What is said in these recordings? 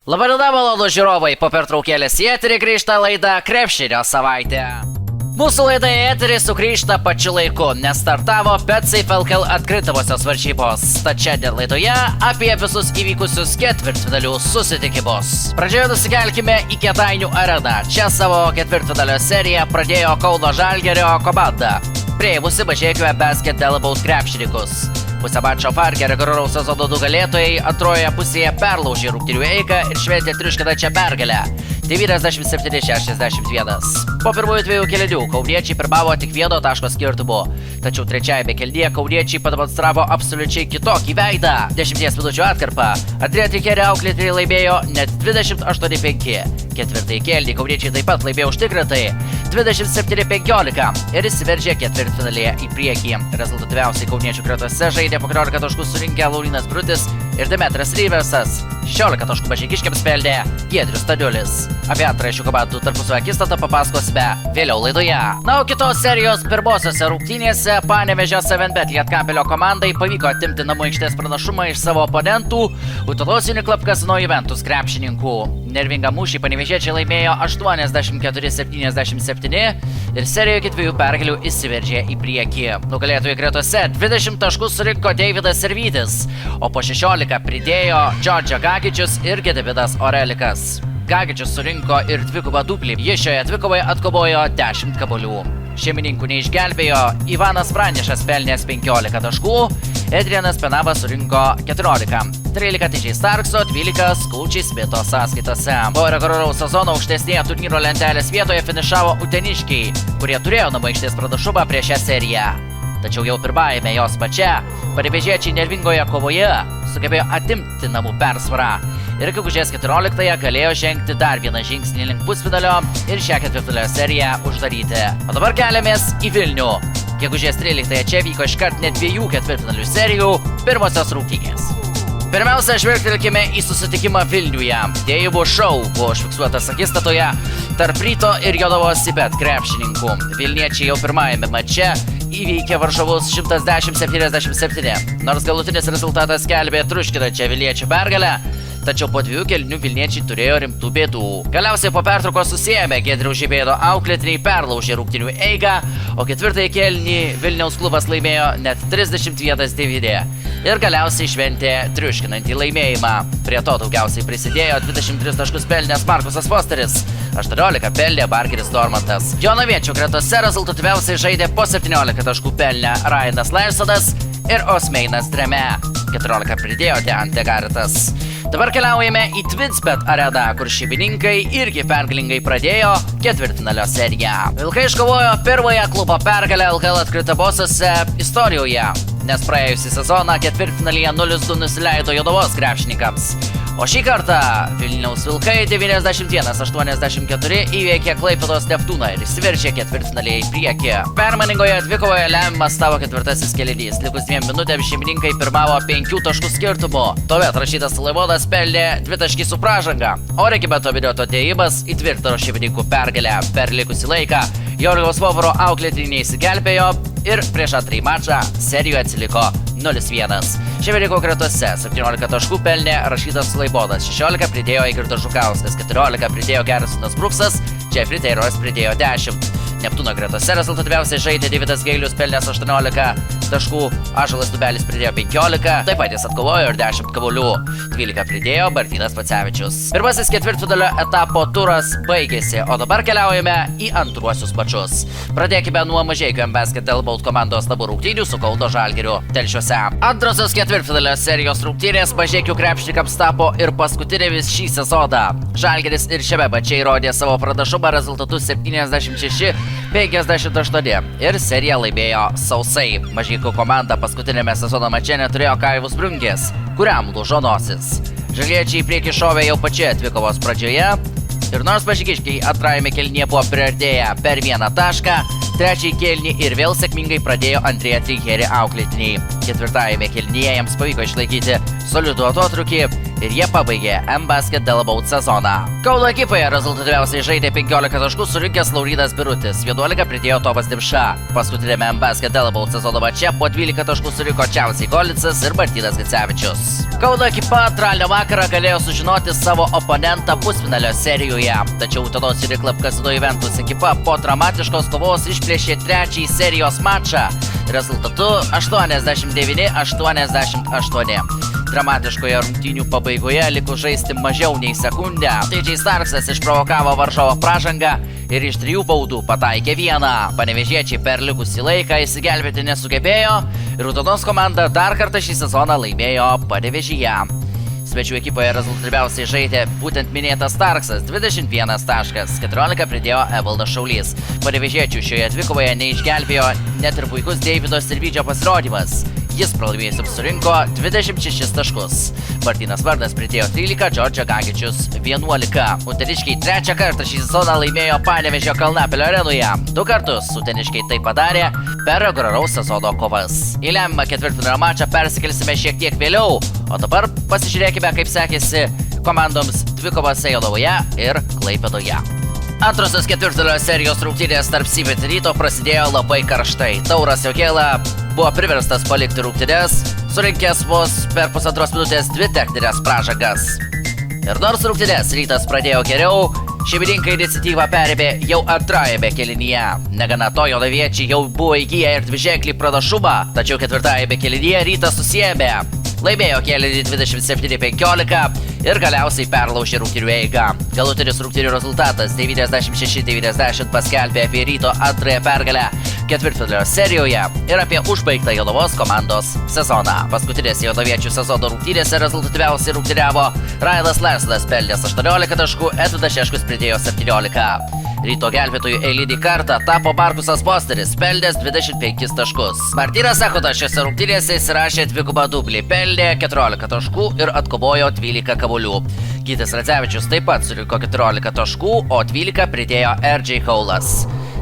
Labadiena, malonūs žiūrovai, po pertraukėlės į eterį grįžta laida Krepšinio savaitė. Mūsų laida į eterį sugrįžta pačiu laiku, nes startavo PetSafe LKL atkrintamosios varžybos. Tad šiandien laidoje apie visus įvykusius ketvirtfinalių susitikimus. Pradžioje nusikelkime į Kėdainių areną. Čia savo ketvirtfinalio seriją pradėjo Kauno Žalgirio komanda, prieimusi Mažeikių Basket Delabout krepšininkus. Pusę mačo Farke reguliaraus sezono nugalėtojai antrojoje pusėje perlaužė rungtynių eigą ir šventė triuškinančią pergalę 97-61. Po pirmųjų dviejų kėlinių kauniečiai pirmavo tik vieno taško skirtumu, tačiau trečiajame kėlinyje kauniečiai pademonstravo absoliučiai kitokį veidą. 10 minučių atkarpą Andrėja Trikerė auklėtiniai laimėjo net 28-5. Ketvirtąjį kėlinį kauniečiai taip pat laimėjo užtikrintai 27-15 ir įsiveržė ketvirtfinalyje į priekį. Rezultatyviausiai kauniečių gretose žaidė po 14 taškų surinkę Laurynas Brutis ir Demetras Ryversas. 16 taškų mažeikiškiams pelnė Giedrius Staniulis. Apie antrąją šių komandų tarpusavio akistatą papasakosime vėliau laidoje. Na, o kitos serijos pirmosiose rungtynėse Panevėžio 7bet Lietkabelio komandai pavyko atimti namų aikštės pranašumą iš savo oponentų Utenos Uniklub Kazino Juventus krepšininkų. Nervingą mūšį panevėžiečiai laimėjo 84-77 ir serijoje iki 2 pergalių įsiveržė į priekį. Nugalėtojų gretose 20 taškų surinko Deividas Servytis, o po 16 pridėjo Džordžio Gagičius ir Gediminas Orelikas. Gagičius surinko ir dvigubą dublį. Jis šioje dvikovoje atkovojo 10 kamuolių. Šeimininkų neišgelbėjo Ivanas Pranišas pelnęs 15 taškų, Edrianas Penavas surinko 14. 13 Tydžiai Starkso, 12 Skaučiai Smito sąskaitose. Po reguliaraus sezono aukštesnėje turnyro lentelės vietoje finišavo uteniškiai, kurie turėjo namų aikštės pranašumą prieš šią seriją. Tačiau jau pirmajame jos mače panevėžiečiai nervingoje kovoje sugebėjo atimti namų persvarą ir gegužės 14-ąją galėjo žengti dar vieną žingsnį link pusfinalio ir šią ketvirtfinalio seriją uždaryti. O dabar keliamės į Vilnių. Gegužės 13-ąją čia vyko iškart net 2 ketvirtfinalių serijų pirmosios rungtynės. Pirmiausia, žvelgtelkime į susitikimą Vilniuje. Dėjimų šou buvo užfiksuotas akistatoje tarp Ryto ir Jonavos Sibet krepšininkų. Vilniečiai jau pirmajame mače įveikė varžovus 110-77, nors galutinis rezultatas skelbė triuškinančią vilniečių pergalę, tačiau po 2 kėlinių vilniečiai turėjo rimtų bėdų. Galiausiai po pertraukos susiėmė Giedriaus Žibėdo auklėtiniai perlaužė rungtynių eigą, o ketvirtąjį kėlinį Vilniaus klubas laimėjo net 31-9 ir galiausiai šventė triuškinantį laimėjimą. Prie to daugiausiai prisidėjo 23 taškus pelnęs Markusas Fosteris, 18 pelnė Bargeris Dormantas. Jonaviečių gretose rezultatyviausiai žaidė po 17 taškų pelnę Ryanas Larsonas ir Osmeinas Dreme. 14 pridėjo Deante Garitas. Dabar keliaujame į TwinSbet areną, kur šeimininkai irgi pergalingai pradėjo ketvirtfinalio seriją. Vilkai iškovojo pirmąją klubo pergalę LKL atkrintamosiose istorijoje, nes praėjusį sezoną ketvirtfinalyje 0-2 nusileido Jonavos krepšininkams. O šį kartą Vilniaus Vilkai 91-84 įveikė Klaipėdos Neptūną ir įsiveržė ketvirtfinalyje į priekį. Permainingoje dvikovoje lemiamas tavo ketvirtasis kėlinys. Likus 2 minutėms šeimininkai pirmavo 5 taškų skirtumu. Tuomet Rašydas Laivonas pelnė 2 taškį su pražanga, o Regimanto Minioto dėjimas įtvirtino šeimininkų pergalę. Per likusį laiką Jorigaus Vovaro auklėtiniai įsigelbėjo ir prieš antrąjį mačą serijoje atsiliko 0-1. Šeimininkų gretose 17 taškų pelnė Rašydas Laivonas, 16 pridėjo Eigirdas Žukauskas, 14 pridėjo Gersonas Bruksas, Jeffrey Tayloras pridėjo 10. Neptūno gretose rezultatyviausiai žaidė Deividas Gailius pelnęs 18 taškų, Ąžuolas Tubelis pridėjo 15, taip pat jis atkovojo ir 10 kamuolių, 12 pridėjo Martynas Pacevičius. Pirmasis ketvirtfinalio etapo turas baigėsi, o dabar keliaujame į antruosius mačus. Pradėkime nuo Mažeikių Basket Delabout komandos namų rungtynių su Kauno Žalgiriu Telšiuose. Antrosios ketvirtfinalio serijos rungtynės Mažeikių krepšininkams tapo ir paskutinėmis šį sezoną. Žalgiris ir šiame mače įrodė savo pranašumą rezultatu 76-58 ir seriją laimėjo sausai. Mažeikių komanda paskutinėme sezono mače neturėjo Kaivus Brungės, kuriam lūžo nosis. Žalgiriečiai į priekį šovė jau pačioje dvikovos pradžioje ir nors mažeikiškiai antrajame kėlinyje buvo priartėję per 1 tašką, trečiąjį kėlinį ir vėl sėkmingai pradėjo Andrėja Trikerė auklėtiniai. Ketvirtajame kėlinyje jiems pavyko išlaikyti solidų atotrūkį ir jie pabaigė M-Basket Delabout sezoną. Kauno ekipoje rezultatyviausiai žaidė 15 taškų surinkęs Laurinas Birutis, 11 pridėjo Tomas Dimša. Paskutinėme M-Basket Delabout sezono mače po 12 taškų surinko Čiausiai Golicas ir Martynas Gicevičius. Kauno ekipa antradienio vakarą galėjo sužinoti savo oponentą pusfinalio serijoje, tačiau Utenos Juniklub Casino Juventus ekipa po dramatiškos kovos išplėšė trečiąjį serijos mačą rezultatu 89-88. Dramatiškoje rungtynių pabaigoje likus žaisti mažiau nei sekundę. TJ Starksas išprovokavo varžovo pražangą ir iš 3 baudų pataikė 1. Panevėžiečiai per likusį laiką įsigelbėti nesugebėjo ir Utenos komanda dar kartą šį sezoną laimėjo Panevėžyje. Svečių ekipoje rezultatyviausiai žaidė būtent minėtas Starksas, 21 taškas, 14 pridėjo Evaldas Šaulys. Panevėžiečių šioje dvikovoje neišgelbėjo net ir puikus Deivido Sirvydžio pasirodymas. Jis pralaimėjusiam surinko 26 taškus. Martynas Vardas pridėjo 13, Džordžio Gagičius 11. Uteniškiai trečią kartą šį sezoną laimėjo Panevėžio Kalnapilio arenoje. 2 kartus uteniškiai tai padarė per reguliaraus sezono kovas. Į lemiamą ketvirtfinalio mačą persikelsime šiek tiek vėliau, o dabar pasižiūrėkime, kaip sekėsi komandoms dvikovose Jonavoje ir Klaipėdoje. Antrosios ketvirtfinalio serijos rungtynės tarp Sibit ir Ryto prasidėjo labai karštai. Tauras Jokėla buvo priverstas palikti rungtynes, surinkęs vos per pusantros minutės 2 techninės pražangas. Ir nors rungtynes Rytas pradėjo geriau, šeimininkai iniciatyvą perėmė jau antrajame kėlinyje. Negana to, jonaviečiai jau buvo įgiję ir dviženklį pranašumą, tačiau ketvirtajame kėlinyje Rytas susiėmė. Laimėjo kėlinį 27-15 ir galiausiai perlaužė rungtynių eigą. Galutinis rungtynių rezultatas 96-90 paskelbė apie Ryto antrąją pergalę ketvirtfinalio serijoje ir apie užbaigtą Jonavos komandos sezoną. Paskutinėse jonaviečių sezono rungtynėse rezultatyviausiai rungtyniavo Railas Larsonas pelnęs 18 taškų, Edvidas Šeškus pridėjo 17. Ryto gelbėtojų eilinį kartą tapo Markusas Posteris, pelnęs 25 taškus. Martynas Sakutas šiose rungtynėse įsirašė dvigubą dublį, pelnė 14 taškų ir atkovojo 12 kamuolių. Gytis Radzevičius taip pat surinko 14 taškų, o 12 pridėjo RJ Haulas.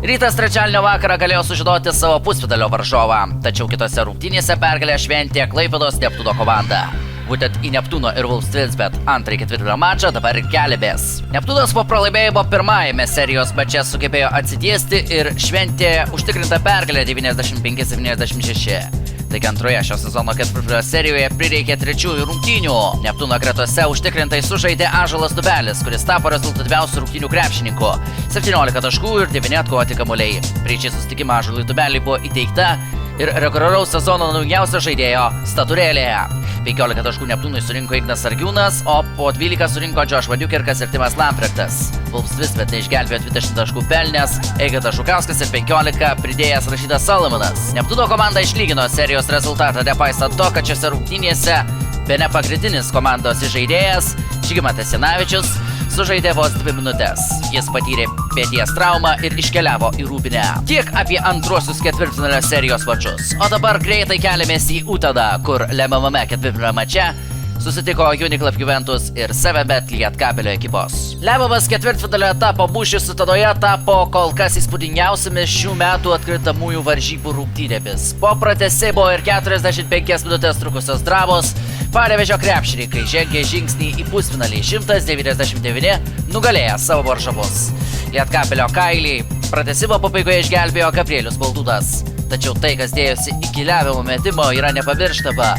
Rytas trečiadienio vakarą galėjo sužinoti savo pusfinalio varžovą, tačiau kitose rungtynėse pergalę šventė Klaipėdos Neptūno komanda. Būtent į Neptūno ir Wolves Twinsbet antrąjį ketvirtfinalio mačą dabar ir keliamės. Neptūnas po pralaimėjimo pirmajame serijos mače sugebėjo atsitiesti ir šventė užtikrintą pergalę 95-76. Taigi antroje šio sezono ketvirtfinalio serijoje prireikė trečiųjų rungtynių. Neptūno gretose užtikrintai sužaidė Ąžuolas Dubelis, kuris tapo rezultatyviausių rungtynių krepšininku. 17 taškų ir 9 atkovoti kamuoliai. Prieš šį susitikimą Ąžuolui Dubeliui buvo įteikta ir reguliaraus sezono naujausia žaidėjo statulėlėje. 15 taškų Neptūnui surinko Ignas Sargiūnas, o po 12 surinko Josh Vadiukirkas ir Timas Lamprektas. Wolves Twinsbet išgelbėjo 20 taškų pelnęs Eigitas Žukauskas ir 15 pridėjęs Rašydas Salomonas. Neptūno komanda išlygino serijos rezultatą, nepaisant to, kad šiose rungtynėse bene pagrindinis komandos žaidėjas Žygimantas Janavičius sužaidė vos 2 minutės. Jis patyrė peties traumą ir iškeliavo į Rūbinę. Tiek apie antrosius ketvirtfinalio serijos mačus. O dabar greitai keliamės į Uteną, kur lemiamame ketvirtfinalio mače susitiko Juniklub Juventus ir 7bet Lietkabelio ekipos. Lemiamas ketvirtfinalio etapo mūšis Utenoje tapo kol kas įspūdingiausiamis šių metų atkrintamųjų varžybų rungtynėmis. Po pratęsimo ir 45 minutės trukusios dramos Panevėžio krepšininkai žengė žingsnį į pusfinalį 199 nugalėję savo varžovus. Lietkabelio kailį pratęsimo pabaigoje išgelbėjo Gabrielius Baldūnas. Tačiau tai, kas dėjosi iki lemiamo metimo, yra nepamirštama.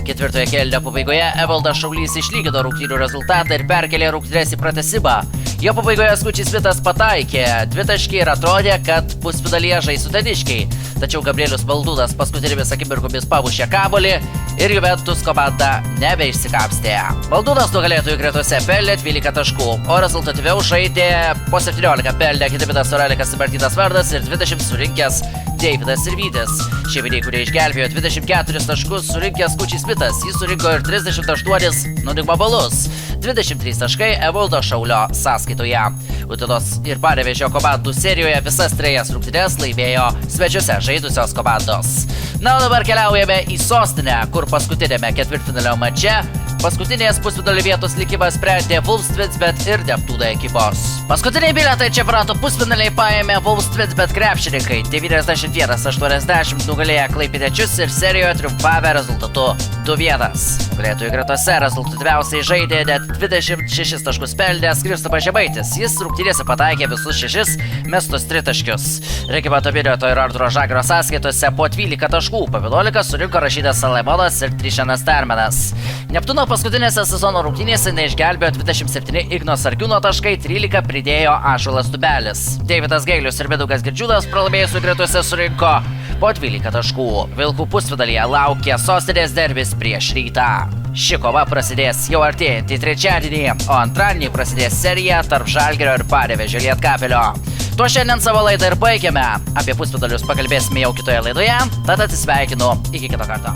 Ketvirtoje kėlinio pabaigoje Evaldas Šaulys išlygino rungtynių rezultatą ir perkelė rungtynes į pratęsimą. Jo pabaigoje Skučiai Smitas pataikė 2 taškai ir atrodė, kad pusfinalyje žais uteniškiai. Tačiau Gabrielius Baldūnas paskutinėmis akimirkomis pamušė kamuolį ir Juventus komanda nebeišsikapstė. Baldūnas nugalėtojų gretose pelnė 12 taškų, o rezultatyviau žaidė po 17 pelnė Gediminas Orelikas ir Martynas Vardas ir 20 surinkęs Deividas Sirvydis. Šeimininkai išgelbėjo 24 taškus surinkęs Skučiai Smitas, jis surinko ir 38 nulinimo balus. 23 taškai Evaldo Šaulio sąskaitoje. Utenos ir Panevėžio komandų serijoje visas 3 rungtynes laimėjo svečiuose žaidusios komandos. Na, o dabar keliaujame į sostinę, kur paskutinėme ketvirtfinalio mače Paskutinės pusfinalio vietos likimą sprendė Wolves-Twins ir Neptūno ekipos. Paskutiniai bilietai čempionato pusfinaliai paėmė Wolves-Twins krepšininkai 91-80 nugalėję klaipėdiečius ir serijoje triumfavę rezultatu 2-1. Nugalėtojų gretose rezultatyviausiai žaidė net 26 taškus pelnęs Kristupas Žemaitis. Jis rungtynėse pataikė visus 6 mestus tritaškius. Regimanto Bilioto ir Arturo Žagro sąskaitose po 12 taškų, po 11 surinko Rašydas Salaimonas ir Trišanas Termenas. Neptūno paskutinėse sezono rungtynėse neišgelbėjo 27 Igno Sargiūno taškai, 13 pridėjo Ąžuolas Tubelis. Deividas Gailius ir Mindaugas Girdžiūnas pralaimėjusių gretose surinko po 12 taškų. Vilkų pusfinalyje laukia sostinės derbis prieš Rytą. Ši kova prasidės jau artėjantį trečiadienį, o antradienį prasidės serija tarp Žalgirio ir Panevėžio Lietkabelio. Tuo šiandien savo laidą ir baigiame. Apie pusfinalius pakalbėsime jau kitoje laidoje, tad atsisveikinu. Iki kito karto.